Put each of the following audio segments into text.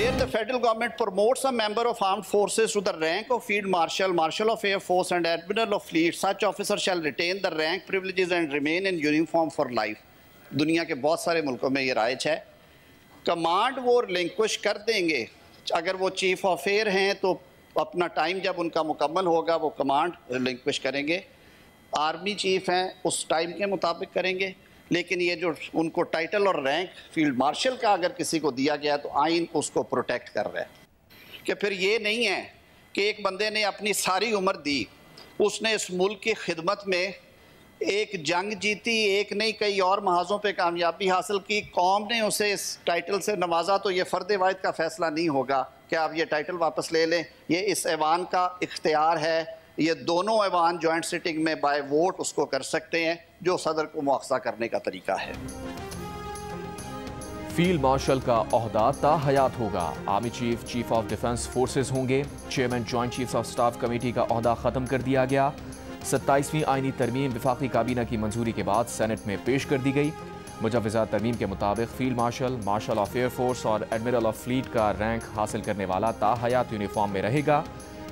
Where the federal government promotes a member of armed forces to the rank of field marshal, marshal of air force and admiral of fleet, such officer shall retain the rank privileges and remain in uniform for life. दुनिया के बहुत सारे मुल्कों में ये rise है। Command वो relinquish कर देंगे, अगर वो चीफ ऑफ एयर हैं तो अपना टाइम जब उनका मुकम्मल होगा वो कमांड रिलिंक्विश करेंगे। आर्मी चीफ हैं उस टाइम के मुताबिक करेंगे, लेकिन ये जो उनको टाइटल और रैंक फील्ड मार्शल का अगर किसी को दिया गया तो आइन उसको प्रोटेक्ट कर रहा है कि फिर ये नहीं है कि एक बंदे ने अपनी सारी उम्र दी, उसने इस मुल्क की खिदमत में एक जंग जीती, एक नहीं कई और महाजों पे कामयाबी हासिल की, कौम ने उसे इस टाइटल से नवाजा, तो ये फ़र्द वाहिद का फ़ैसला नहीं होगा कि आप ये टाइटल वापस ले लें। ये इस ऐवान का इख्तियार है, ये दोनों ऐवान जॉइंट सिटिंग में बाय वोट उसको कर सकते हैं, जो सदर को मुआखजा करने का तरीका है। फील्ड मार्शल का ओहदा ताहयात होगा। Army chief chief of defence forces होंगे। Chairman joint chiefs of staff committee का ओहदा ख़त्म कर दिया गया। 27वीं आईनी तरमीम वफाकी काबीना की मंजूरी के बाद सेनेट में पेश कर दी गई। मुजव्वज़ा तरमीम के मुताबिक field marshal, marshal of air force और एडमिरल ऑफ फ्लीट का रैंक हासिल करने वाला ताहयात यूनिफॉर्म में रहेगा।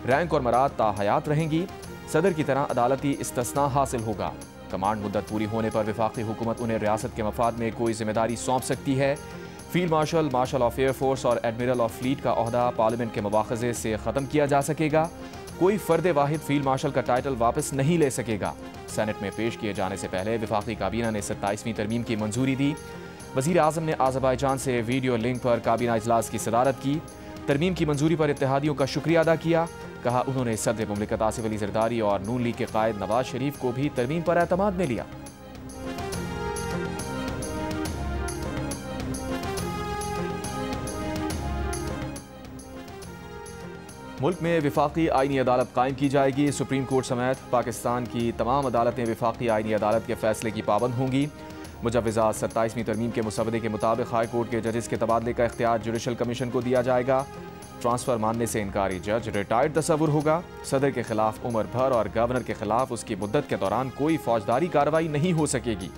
रैंक और मराद ताहयात रहेंगी। सदर की तरह अदालती इस्तिस्ना हासिल होगा। कमांड मुद्दत पूरी होने पर वफाकी हुकूमत उन्हें रियासत के मफाद में कोई जिम्मेदारी सौंप सकती है। Field marshal, marshal of air force और एडमिरल ऑफ फ्लीट का ओहदा पार्लियामेंट के मुवाख़ज़े से ख़त्म किया जा सकेगा। कोई फ़र्द वाहिद फील्ड मार्शल का टाइटल वापस नहीं ले सकेगा। सेनेट में पेश किए जाने से पहले वफाकी काबीना ने 27वीं तरमीम की मंजूरी दी। वज़ीर आज़म ने आज़रबाईजान से वीडियो लिंक पर काबीना इजलास की सदारत की। तरमीम की मंजूरी पर इत्तेहादियों का शुक्रिया अदा किया। कहा उन्होंने सदर मुमलिकत आसिफ अली ज़रदारी और नून लीग के कायद नवाज शरीफ को भी तरमीम पर एतमाद में लिया। मुल्क में वफाकी आईनी अदालत कायम की जाएगी। सुप्रीम कोर्ट समेत पाकिस्तान की तमाम अदालतें वफाकी आईनी अदालत के फैसले की पाबंद होंगी। मुजव्वज़ा 27वीं तरमीम के मुसवदे के मुताबिक हाई कोर्ट के जजेस के तबादले का इख्तियार जुडिशल कमीशन को दिया जाएगा। ट्रांसफ़र मानने से इनकारी जज रिटायर्ड तस्वुर होगा। सदर के खिलाफ उम्र भर और गवर्नर के खिलाफ उसकी मुद्दत के दौरान कोई फौजदारी कार्रवाई नहीं हो सकेगी।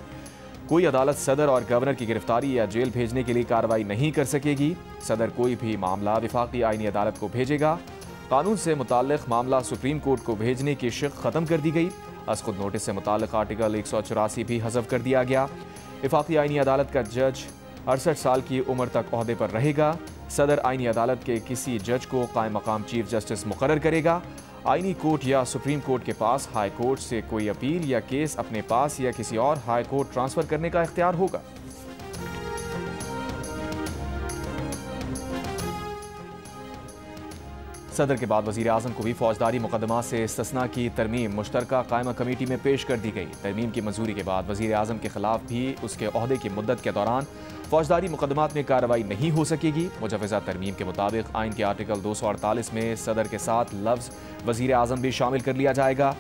कोई अदालत सदर और गवर्नर की गिरफ्तारी या जेल भेजने के लिए कार्रवाई नहीं कर सकेगी। सदर कोई भी मामला वफाकी आईनी अदालत को भेजेगा। कानून से मुताल्लिक़ मामला सुप्रीम कोर्ट को भेजने की शिक ख़त्म कर दी गई। असखुद नोटिस से मुताल्लिक़ आर्टिकल 184 भी हज़फ कर दिया गया। वफाकी आईनी अदालत का जज 68 साल की उम्र तक ओहदे पर रहेगा। सदर आईनी अदालत के किसी जज को कायम मकाम चीफ जस्टिस मुकर्रर करेगा। आईनी कोर्ट या सुप्रीम कोर्ट के पास हाई कोर्ट से कोई अपील या केस अपने पास या किसी और हाई कोर्ट ट्रांसफ़र करने का इख्तियार होगा। सदर के बाद वज़ीर आज़म को भी फौजदारी मुकदमा से इस्तिस्ना की तरमीम मुश्तरका कायमा कमेटी में पेश कर दी गई। तरमीम की मंजूरी के बाद वज़ीर आज़म के खिलाफ भी उसके ओहदे की मुद्दत के दौरान फौजदारी मुकदमात में कार्रवाई नहीं हो सकेगी। मुजव्वज़ा तरमीम के मुताबिक आइन के आर्टिकल 248 में सदर के साथ लफ्ज़ वज़ीर आज़म भी शामिल कर लिया जाएगा।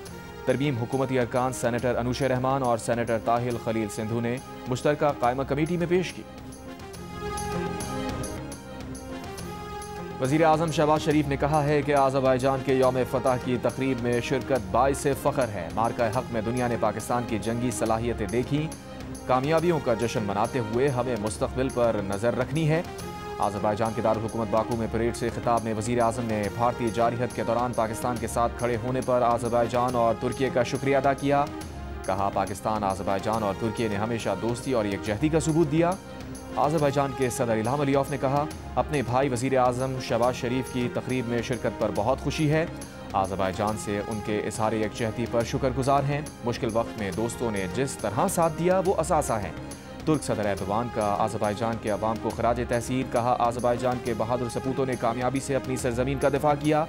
तरमीम हुकूमती अरकान सेनेटर अनूश रहमान और सेनेटर ताहिल खलील सिंधु ने मुश्तरका कायमा कमेटी में पेश की। वज़ीर आज़म शहबाज शरीफ ने कहा है कि आज़रबाईजान के यौम फ़तह की तकरीब में शिरकत बाइस फ़ख्र है। मार्का हक़ में दुनिया ने पाकिस्तान की जंगी सलाहियतें देखी। कामयाबियों का जश्न मनाते हुए हमें मुस्तक़बिल पर नज़र रखनी है। आज़रबाईजान के दारुल हुकूमत बाकू में परेड से खिताब में वज़ीर आज़म ने भारतीय जारहियत के दौरान पाकिस्तान के साथ खड़े होने पर आज़रबाईजान और तुर्की का शुक्रिया अदा किया। कहा पाकिस्तान, आज़रबाईजान और तुर्की ने हमेशा दोस्ती और यकजहती का सबूत दिया। आज़रबाईजान के सदर इल्हाम अलीयॉफ ने कहा अपने भाई वज़ीर आज़म शहबाज शरीफ की तकरीब में शिरकत पर बहुत खुशी है। आज़रबाईजान से उनके इज़हार यकजहती पर शुक्रगुजार हैं। मुश्किल वक्त में दोस्तों ने जिस तरह साथ दिया वो असासा है। तुर्क सदर एर्दोगान का आज़रबाईजान के अवाम को खराज तहसीर। कहा आज़रबाईजान के बहादुर सपूतों ने कामयाबी से अपनी सरजमीन का दिफा किया।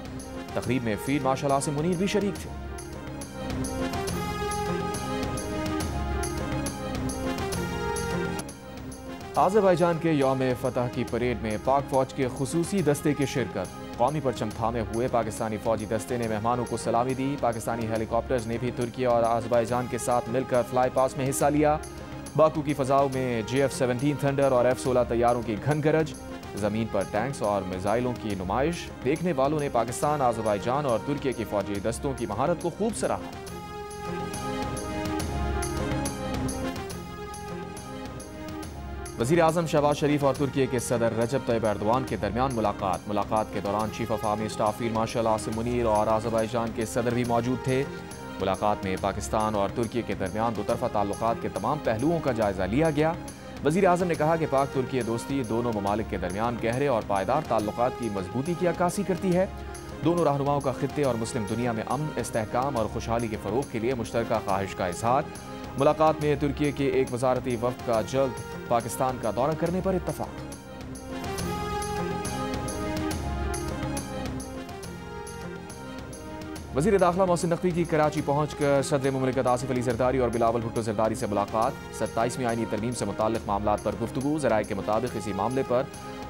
तकरीब में फील्ड मार्शल आसिम मुनीर भी शरीक थे। आज़रबाईजान के यौम फ़तह की परेड में पाक फ़ौज के खुसूसी दस्ते की शिरकत। कौमी परचम थामे हुए पाकिस्तानी फ़ौजी दस्ते ने मेहमानों को सलामी दी। पाकिस्तानी हेलीकॉप्टर्स ने भी तुर्की और आज़रबाईजान के साथ मिलकर फ्लाई पास में हिस्सा लिया। बाकू की फ़ज़ाओं में JF-17 थंडर और F-16 तैयारों की घन गरज। ज़मीन पर टैंक्स और मिसाइलों की नुमाइश। देखने वालों ने पाकिस्तान, आज़रबाईजान और तुर्की की फ़ौजी दस्तों की महारत को खूब सराहा। वज़ीर आज़म शहबाज शरीफ और तुर्की के सदर रजब तैयब एर्दोआन के दरमियान मुलाकात के दौरान chief of army staff field marshal Asim Munir और आज़रबाईजान के सदर भी मौजूद थे। मुलाकात में पाकिस्तान और तुर्की के दरमियान दोतरफा ताल्लुकात के तमाम पहलुओं का जायजा लिया गया। वज़ीर आज़म ने कहा कि पाक तुर्की दोस्ती दोनों ममालिक के दरमियान गहरे और पायदार ताल्लुकात की मजबूती की अक्कासी करती है। दोनों रहनुमाओं का खित्ते और मुस्लिम दुनिया में अमन, इस्तेहकाम और खुशहाली के फ़रोग़ के लिए मुश्तरका ख्वाहिश का इजहार। मुलाकात में तुर्की के एक वज़ारती वफ़द का जल्द पाकिस्तान का दौरा करने पर इत्तफ़ाक़। वज़ीर दाखिला मोहसिन नकवी की कराची पहुंचकर सदर मुमलिकत आसिफ अली जरदारी और बिलावल भुट्टो जरदारी से मुलाकात। 27वीं आईनी तरमीम से मुताल्लिक़ मामलात पर गुफ्तगू। ज़राए के मुताबिक इसी मामले पर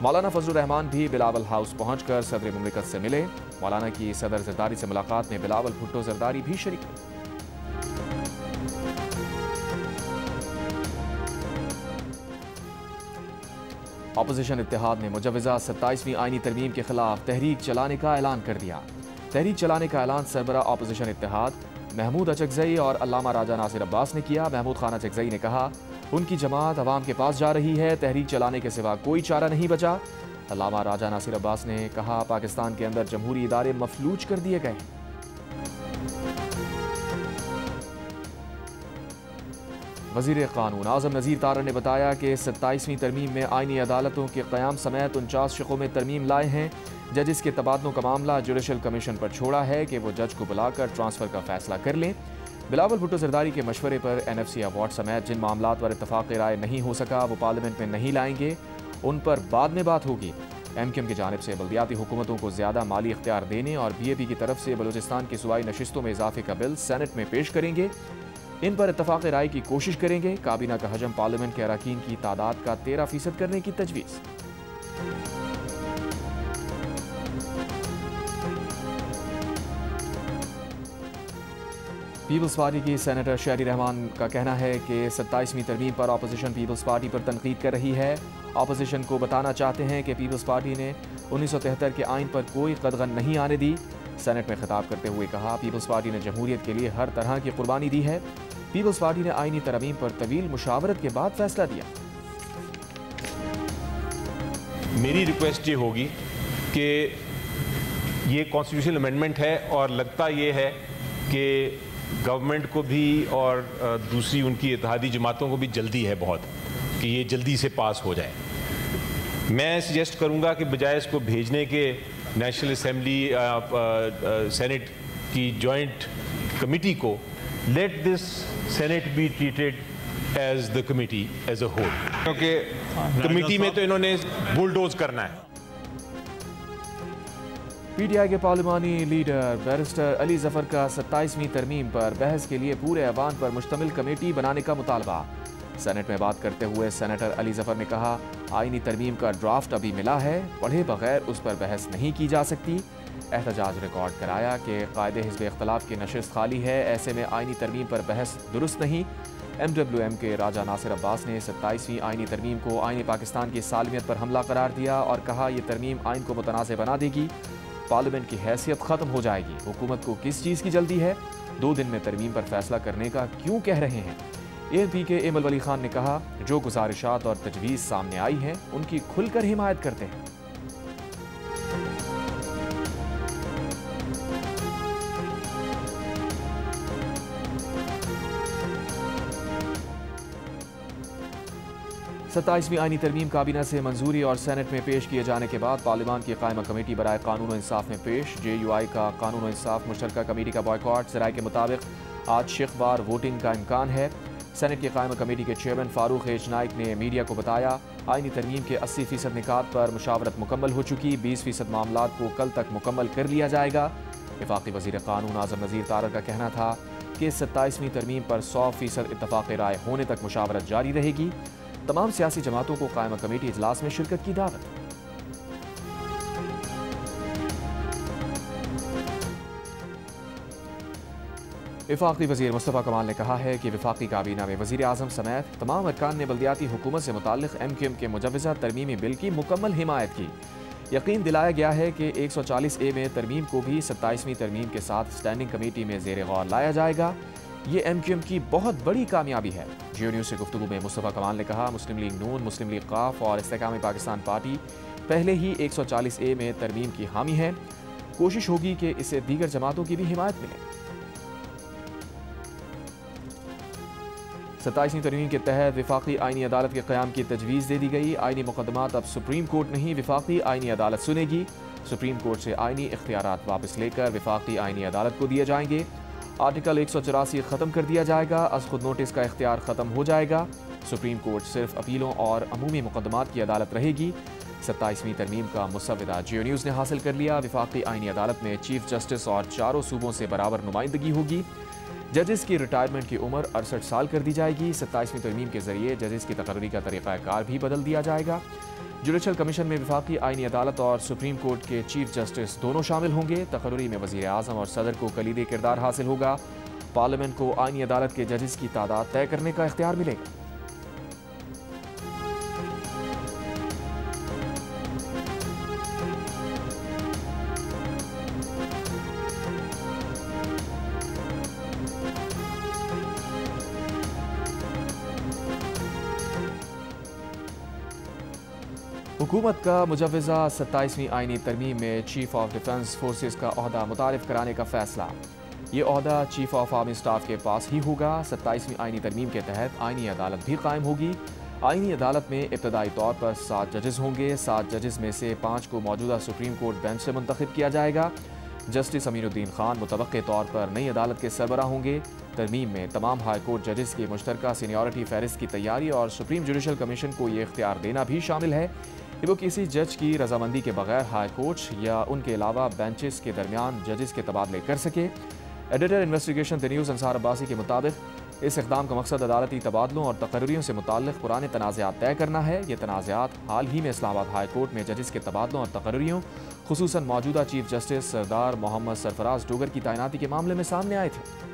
मौलाना फजलुर रहमान भी बिलावल हाउस पहुंचकर सदर मुमलिकत से मिले। मौलाना की सदर जरदारी से मुलाकात में बिलावल भुट्टो जरदारी भी शरीक हुए। अपोजिशन इत्तेहाद ने मुजव्वज़ा 27वीं आईनी तरमीम के खिलाफ तहरीक चलाने का ऐलान कर दिया। तहरीक चलाने का ऐलान सरबरा अपोजिशन इत्तेहाद महमूद अचकज़ई और अल्लामा राजा नासिर अब्बास ने किया। महमूद खान अचकज़ई ने कहा, उनकी जमात अवाम के पास जा रही है, तहरीक चलाने के सिवा कोई चारा नहीं बचा। अल्लामा राजा नासिर अब्बास ने कहा, पाकिस्तान के अंदर जमहूरी इदारे मफलूज कर दिए गए। वज़ीर क़ानून आज़म नज़ीर तारड़ ने बताया कि 27वीं तरमीम में आईनी अदालतों के क़याम समेत 49 शिकों में तरमीम लाए हैं। जजिस के तबादलों का मामला जुडिशल कमीशन पर छोड़ा है कि वो जज को बुलाकर ट्रांसफ़र का फैसला कर लें। बिलावल भुट्टो जरदारी के मशवरे पर NFC अवार्ड समेत जिन मामलात पर इत्तफ़ाक़ राय नहीं हो सका वो पार्लियामेंट में नहीं लाएंगे, उन पर बाद में बात होगी। MQM की जानिब से बल्दियाती हुकूमतों को ज़्यादा माली इख्तियार देने और BAP की तरफ से बलूचिस्तान की सूबाई नशिस्तों में इजाफे का बिल सेनेट में पेश करेंगे। इन पर इत्तफ़ाक़ राय की कोशिश करेंगे। काबीना का हजम पार्लियामेंट के अरकान की तादाद का 13% करने की तजवीज़। पीपल्स पार्टी की सेनेटर शहरी रहमान का कहना है कि 27वीं तरमीम पर अपोजिशन पीपल्स पार्टी पर तनकीद कर रही है। अपोजिशन को बताना चाहते हैं कि पीपल्स पार्टी ने 1973 के आइन पर कोई कदगन नहीं आने दी। सेनेट में खिताब करते हुए कहा, पीपल्स पार्टी ने जमहूरियत के लिए हर तरह की कुर्बानी दी है। पीपल्स पार्टी ने आईनी तरमीम पर तवील मुशावरत के बाद फैसला दिया। मेरी रिक्वेस्ट ये होगी कि ये कॉन्स्टिट्यूशनल अमेंडमेंट है और लगता ये है कि गवर्नमेंट को भी और दूसरी उनकी इत्तेहादी जमातों को भी जल्दी है बहुत कि ये जल्दी से पास हो जाए। मैं सजेस्ट करूंगा कि बजाय इसको भेजने के नेशनल असेंबली सेनेट की जॉइंट कमेटी को, let this senate be treated as the committee as a whole, क्योंकि कमेटी में तो इन्होंने बुलडोज करना है। PTI के पार्लिमानी लीडर बैरिस्टर अली जफर का 27वीं तरमीम पर बहस के लिए पूरे ऐवान पर मुश्तमिल कमेटी बनाने का मुतालबा। सेनेट में बात करते हुए सेनेटर अली जफर ने कहा, आईनी तरमीम का ड्राफ्ट अभी मिला है, पढ़े बगैर उस पर बहस नहीं की जा सकती। एहतजाज रिकॉर्ड कराया कि कायदे हिज़्ब इख्तलाफ की नशिस्त खाली है, ऐसे में आईनी तरमीम पर बहस दुरुस्त नहीं। MWM के राजा नासिर अब्बास ने 27वीं आईनी तरमीम को आईन पाकिस्तान की सालमियत पर हमला करार दिया और कहा, यह तरमीम आइन को मुतनाज़ बना देगी, पार्लियामेंट की हैसियत ख़त्म हो जाएगी। हुकूमत को किस चीज़ की जल्दी है? 2 दिन में तरमीम पर फैसला करने का क्यों कह रहे हैं? ANP के एमल वली खान ने कहा, जो गुजारिशात और तजवीज़ सामने आई हैं उनकी खुलकर हिमायत करते हैं। सत्ताईसवीं आईनी तरमीम काबीना से मंजूरी और सेनेट में पेश किए जाने के बाद पार्लियामान की कायमा कमेटी बराए कानून और इंसाफ में पेश। JUI का कानून और इंसाफ मुश्तरका कमेटी का बॉयकॉट। ज़राए के मुताबिक आज शिकवार वोटिंग का इम्कान है। सेनेट की कायमा कमेटी के चेयरमैन फारूक एच नाइक ने मीडिया को बताया, आईनी तरमीम के 80% निकात पर मुशावरत मुकम्मल हो चुकी, 20% मामलात को कल तक मुकम्मल कर लिया जाएगा। वफाकी वज़ीर क़ानून आज़म नज़ीर तारड़ का कहना था कि 27वीं तरमीम पर 100% इत्तफ़ाक़ राय होने तक मुशावरत जारी रहेगी। तमाम सियासी जमातों को कायमा कमेटी इजलास में शिरकत की दावत। वफाकी वज़ीर मुस्तफ़ा कमाल ने कहा है कि वफाकी काबीना में वज़ीर आज़म समेत तमाम अरकान ने बल्दियाती हुकूमत से मुताल्लिक़ MQM के मुजव्वज़ा तरमीमी बिल की मुकम्मल हिमायत की। यकीन दिलाया गया है कि 140A में तरमीम को भी 27वीं तरमीम के साथ स्टैंडिंग कमेटी में ज़ेर गौर लाया जाएगा। ये MQM की बहुत बड़ी कामयाबी है। जियो न्यूज़ से गुफ्तगू में मुस्तफ़ा कमाल ने कहा, मुस्लिम लीग नून, मुस्लिम लीग क़ाफ और इस्तेहकाम पाकिस्तान पार्टी पहले ही 140A में तरमीम की हामी है। कोशिश होगी कि इसे दीगर जमातों की भी हिमायत मिले। 27वीं तरमीम के तहत विफाकी आईनी अदालत के क़याम की तजवीज़ दे दी गई। आईनी मुकदमात अब सुप्रीम कोर्ट नहीं, विफाकी आईनी अदालत सुनेगी। सुप्रीम कोर्ट से आईनी इख्तियारात वापस लेकर विफाकी आईनी अदालत को दिए जाएंगे। आर्टिकल 184 ख़त्म कर दिया जाएगा। अज़ खुद नोटिस का इख्तियार ख़त्म हो जाएगा। सुप्रीम कोर्ट सिर्फ अपीलों और अमूमी मुकदमात की अदालत रहेगी। 27वीं तरमीम का मुसव्वदा जियो न्यूज़ ने हासिल कर लिया। विफाकी आईनी अदालत में चीफ जस्टिस और चारों सूबों से बराबर नुमाइंदगी होगी। जजेस की रिटायरमेंट की उम्र 68 साल कर दी जाएगी। 27वीं तरमीम के जरिए जजेस की तकर्री का तरीक़ाकार भी बदल दिया जाएगा। जुडिशल कमीशन में विफाकी आईनी अदालत और सुप्रीम कोर्ट के चीफ जस्टिस दोनों शामिल होंगे। तकर्री में वज़ीर आज़म और सदर को कलीदी किरदार हासिल होगा। पार्लियामेंट को आईनी अदालत के जजेस की तादाद तय करने का इख्तियार मिलेगा। हुकूमत का मुजव्वज़ा 27वीं आईनी तरमीम में चीफ ऑफ डिफेंस फोर्सेस का ओहदा मुतारिफ कराने का फैसला। ये ओहदा चीफ ऑफ आर्मी स्टाफ के पास ही होगा। 27वीं आईनी तरमीम के तहत आईनी अदालत भी कायम होगी। आईनी अदालत में इब्तदाई तौर पर 7 जजेस होंगे। 7 जजेस में से 5 को मौजूदा सुप्रीम कोर्ट बेंच से मुंतखब किया जाएगा। जस्टिस अमीनुद्दीन खान मुतवक्के तौर पर नई अदालत के सरबराह होंगे। तरमीम में तमाम हाई कोर्ट जजेस की मुश्तरका सीनियरिटी फहरिस्त की तैयारी और सुप्रीम जुडिशल कमीशन को ये इख्तियार देना भी शामिल है कि वो किसी जज की रजामंदी के बगैर हाई कोर्ट या उनके अलावा बेंचेस के दरमियान जजेस के तबादले कर सके। Editor investigation the news Ansar Abbasi के मुताबिक इस इक़दाम का मकसद अदालती तबादलों और तकर्रियों से मुताल्लिक़ पुराने तनाज़ात तय करना है। ये तनाज़ात हाल ही में इस्लामाबाद हाई कोर्ट में जजेस के तबादलों और तकर्रियों, खुसूसन मौजूदा चीफ जस्टिस सरदार मोहम्मद सरफराज डोगर की तैनाती के मामले में सामने आए थे।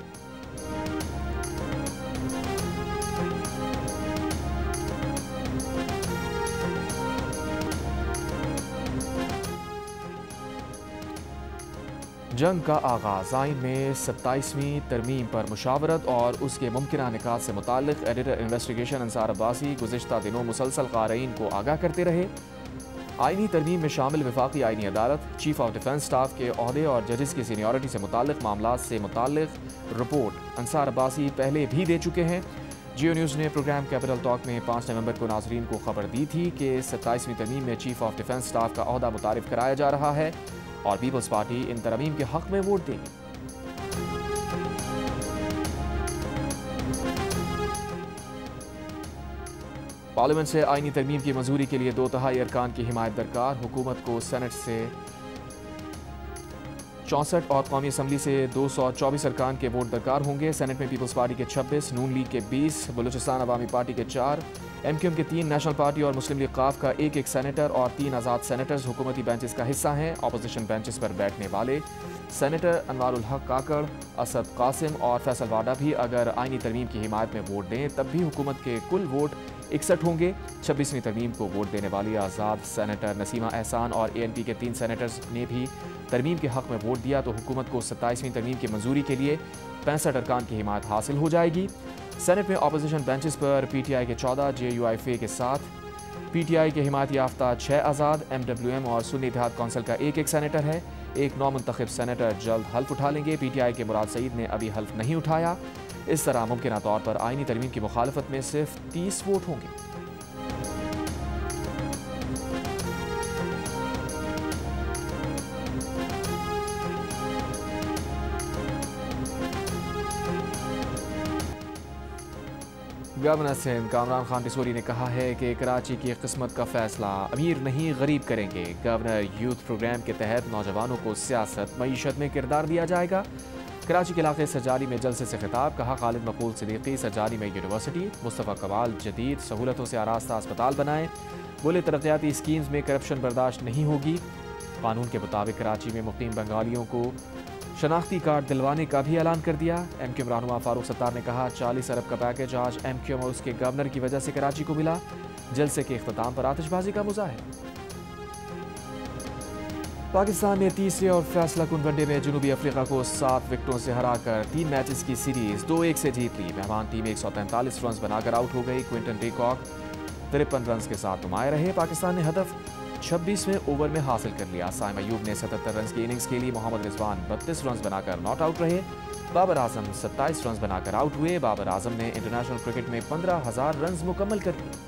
जंग का आगाज़। आइन में 27वीं तरमीम पर मुशावरत और उसके मुमकिना निकात से मुताल्लिक़ एडिटर इन्वेस्टिगेशन अंसार अब्बासी गुज़िश्ता दिनों मुसलसल क़ारीन को आगाह करते रहे। आइनी तरमीम में शामिल विफाकी आइनी अदालत, चीफ ऑफ डिफेंस स्टाफ के ओहदे और जजेस की सीनियरिटी से मुताल्लिक़ मामलात से मुताल्लिक़ रिपोर्ट अंसार अब्बासी पहले भी दे चुके हैं। जियो न्यूज़ ने प्रोग्राम कैपिटल टॉक में 5 नवंबर को नाज़रीन को खबर दी थी कि 27वीं तरमीम में चीफ ऑफ डिफेंस स्टाफ का ओहदा मुतारिफ कराया जा रहा है और पीपल्स पार्टी इन तरमीम के हक़ में वोट देगी। पार्लियामेंट से आईनी तरमीम की मंजूरी के लिए 2/3 अरकान की हिमायत दरकार। हुकूमत को सेनेट से 64 और कौमी असम्बली से 224 अरकान के वोट दरकार होंगे। सेनेट में पीपल्स पार्टी के 26, नून लीग के 20, बलूचिस्तान अवामी पार्टी के 4, MQM के 3, नेशनल पार्टी और मुस्लिम लीग क़ाफ का 1-1 सेनेटर और 3 आज़ाद सेनेटर्स हुकूमती बेंचेस का हिस्सा हैं। अपोजिशन बेंचेस पर बैठने वाले सेनेटर अनवारुल हक काकड़, असद कासिम और फैसल वाडा भी अगर आईनी तरमीम की हिमायत में वोट दें तब भी हुकूमत के कुल वोट 61 होंगे। 26वीं तरमीम को वोट देने वाली आज़ाद सेनेटर नसीमा एहसान और ANP के 3 सेनेटर्स ने भी तरमीम के हक़ में वोट दिया तो हुकूमत को 27वीं तरमीम की मंजूरी के लिए 65 अरकान की हिमायत हासिल हो जाएगी। सेनेट में अपोजिशन बेंचेस पर PTI के 14, JUIFA के 7, PTI के हिमायत याफ्ता 6 आज़ाद, MWM और सुन्नी इत्तेहाद कौंसिल का 1-1 सेनेटर है। एक नौमुंतखब सेनेटर जल्द हल्फ उठा लेंगे। PTI के मुराद सईद ने अभी हल्फ नहीं उठाया। इस तरह मुमकिन तौर पर आईनी तरमीम की मुखालफत में सिर्फ 30 वोट होंगे। गवर्नर सिंध कामरान खान टिसोरी ने कहा है कि कराची की किस्मत का फैसला अमीर नहीं गरीब करेंगे। गवर्नर यूथ प्रोग्राम के तहत नौजवानों को सियासत मईशत में किरदार दिया जाएगा। कराची के इलाके सजाली में जलसे से खिताब, कहा खालिद मकबूल सिद्दीकी सजाली में यूनिवर्सिटी, मुस्तफ़ा कमाल जदीद सहूलतों से आरास्ता अस्पताल बनाएं। बोले तरक्याती स्कीम्स में करप्शन बर्दाश्त नहीं होगी। कानून के मुताबिक कराची में मुकीम बंगालियों को शनाख्ती कार्ड दिलवाने का भी ऐलान कर दिया। MQM रहनुमा फारूक सत्तार ने कहा 40 अरब का पैकेज आज MQM और उसके गवर्नर की वजह से कराची को मिला। जलसे के इख्तिताम पर आतिशबाजी का मुजाहिरा। पाकिस्तान ने तीसरे और फैसला कुन वनडे में जनूबी अफ्रीका को 7 विकेटों से हराकर 3 मैचेस की सीरीज 2-1 से जीत ली। मेहमान टीम 143 रन बनाकर आउट हो गई। क्विंटन डीकॉक 53 रन के साथ नुमाया रहे। पाकिस्तान ने हदफ 26वें ओवर में हासिल कर लिया। साइम अयूब ने 77 रन की इनिंग्स खेली। मोहम्मद रिजवान 32 रन बनाकर नॉट आउट रहे। बाबर आजम 27 रन बनाकर आउट हुए। बाबर आजम ने इंटरनेशनल क्रिकेट में 15,000 रन मुकम्मल कर लिए।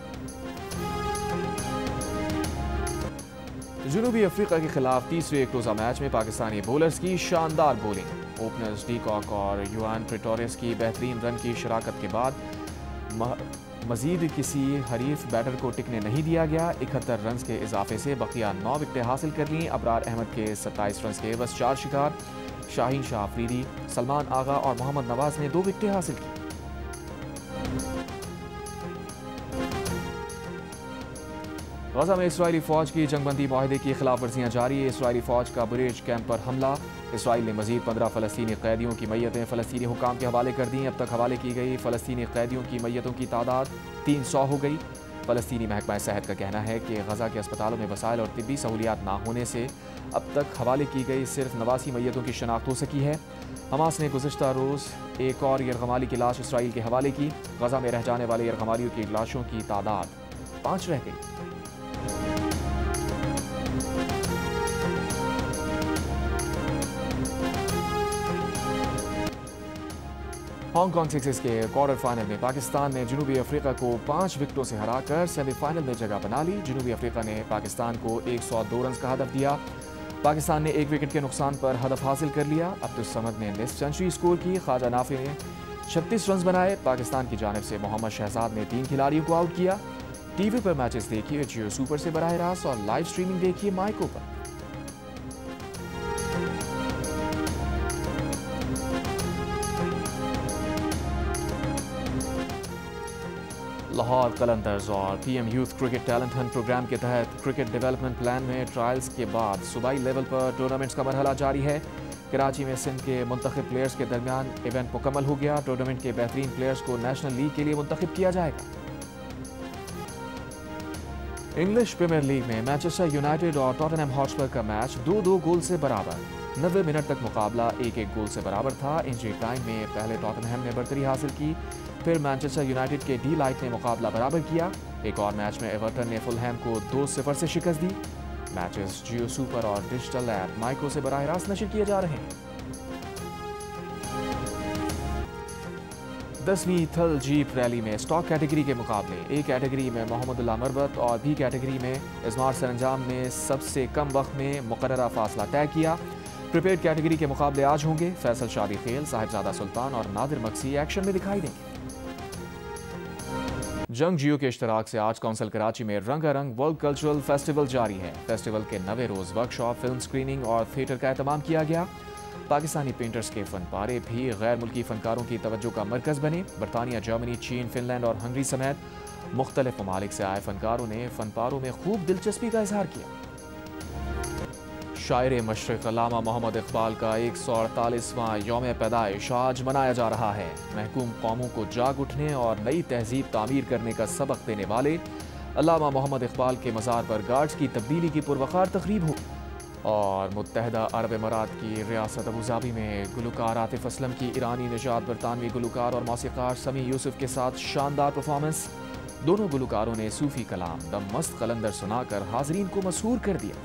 जनूबी अफ्रीका के खिलाफ तीसरे एक रोजा मैच में पाकिस्तानी बॉलर्स की शानदार बॉलिंग। ओपनर्स डीकॉक और युआन प्रेटोरियस की बेहतरीन रन की शराकत के बाद मजीद किसी हरीफ बैटर को टिकने नहीं दिया गया। 71 रन के इजाफे से बकिया 9 विकेटें हासिल कर लीं। अबरार अहमद के 27 रन के एवज 4 शिकार। शाहीन शाह अफरीदी, सलमान आगा और मोहम्मद नवाज ने 2 विकेटें हासिल की। गजा में इसराइली फौज की जंगबंदी माहिदे की खिलाफ वर्जियाँ जारी। इसराइली फौज का बुरेज कैंप पर हमला। इसराइल ने मजीद 15 फ़लस्तीनी कैदियों की मैयतें फ़लस्तीनी हुकाम के हवाले कर दी। अब तक हवाले की गई फ़लस्तीनी कैदियों की मैयतों की तादाद 300 हो गई। फ़लस्तीनी महकमा सेहत का कहना है कि गजा के अस्पतालों में वसाइल और तिब्बी सहूलियात ना होने से अब तक हवाले की गई सिर्फ 89 मैयतों की शनाख्त हो सकी है। हमास ने गुज़िश्ता रोज़ एक और यरगमाली की लाश इसराइल के हवाले की। गजा में रह जाने वाले यरगमालियों की लाशों की तादाद 5 रह गई। हांगकांग सिक्सेस के क्वार्टर फाइनल में पाकिस्तान ने जनूबी अफ्रीका को 5 विकेटों से हराकर सेमीफाइनल में जगह बना ली। जनूबी अफ्रीका ने पाकिस्तान को 102 रन का हदफ दिया। पाकिस्तान ने 1 विकेट के नुकसान पर हदफ हासिल कर लिया। अब्दुल समद ने निस्फ सेंचुरी स्कोर की। ख्वाजा नाफी ने 36 रन बनाए। पाकिस्तान की जानिब से मोहम्मद शहजाद ने 3 खिलाड़ियों को आउट किया। टीवी पर मैचेस देखिए जियो सुपर से बराह रास्त और लाइव स्ट्रीमिंग देखिए माइको पर। लाहौर कलंदर्स और PM youth cricket talent hunt programme के तहत क्रिकेट डेवलपमेंट प्लान में ट्रायल्स के बाद सूबाई लेवल पर टूर्नामेंट्स का मरहला जारी है। कराची में सिंध के मुंतखब प्लेयर्स के दरमियान इवेंट मुकम्मल हो गया। टूर्नामेंट के बेहतरीन प्लेयर्स को नेशनल लीग के लिए मुंतखब किया जाएगा। इंग्लिश प्रीमियर लीग में मैनचेस्टर यूनाइटेड और टॉटनहम हॉटस्पर का मैच 2-2 गोल से बराबर। 90 मिनट तक मुकाबला 1-1 गोल से बराबर था। इंजरी टाइम में पहले टॉटनहम ने बढ़तरी हासिल की, फिर मैनचेस्टर यूनाइटेड के डी लाइट ने मुकाबला बराबर किया। एक और मैच में एवर्टन ने फुलहैम को 2-0 से शिकस्त दी। मैचेस जियो सुपर और डिजिटल ऐप माइको से बराह रास्त नशर किए जा रहे हैं। 10वीं थल जीप रैली में स्टॉक कैटेगरी के मुकाबले ए कैटेगरी में मोहम्मदुल्लाह मरबत और बी कैटेगरी में इजमार सरंजाम ने सबसे कम वक्त में मुकर्ररा फासला तय किया। प्रिपेयर्ड कैटेगरी के मुकाबले आज होंगे। फैसल शादी खेल, साहिबजादा सुल्तान और नादिर मक्सी एक्शन में दिखाई देंगे। जंग जियो के इश्तराक से आज कौंसल कराची में रंगारंग वर्ल्ड कल्चरल फेस्टिवल जारी है। फेस्टिवल के 9वें रोज वर्कशॉप, फिल्म स्क्रीनिंग और थिएटर का एहतमाम किया गया। पाकिस्तानी पेंटर्स के फनपारे भी गैर मुल्की फनकारों की तवज्जो का मरकज बने। बरतानिया, जर्मनी, चीन, फिनलैंड और हंगरी समेत मुख्तलिफ ममालिक से आए फनकारों ने फनपारों में खूब दिलचस्पी का इजहार किया। शायर मशरिक अल्लामा मोहम्मद इकबाल का 148वां यौम पैदाइश आज मनाया जा रहा है। महकूम कौमों को जाग उठने और नई तहजीब तामीर करने का सबक देने वाले अल्लामा मोहम्मद इकबाल के मज़ार पर गार्ड्स की तब्दीली की पुरवकार तकरीब हो। और मुत्तहदा अरब अमारात की रियासत अबूधाबी में गुलकार आतिफ असलम की ईरानी निजात बरतानवी गुलकार और मौसीकार समी यूसुफ के साथ शानदार परफॉर्मेंस। दोनों गुलकारों ने सूफी कलाम द मस्त कलंदर सुनाकर हाजरीन को मसहूर कर दिया।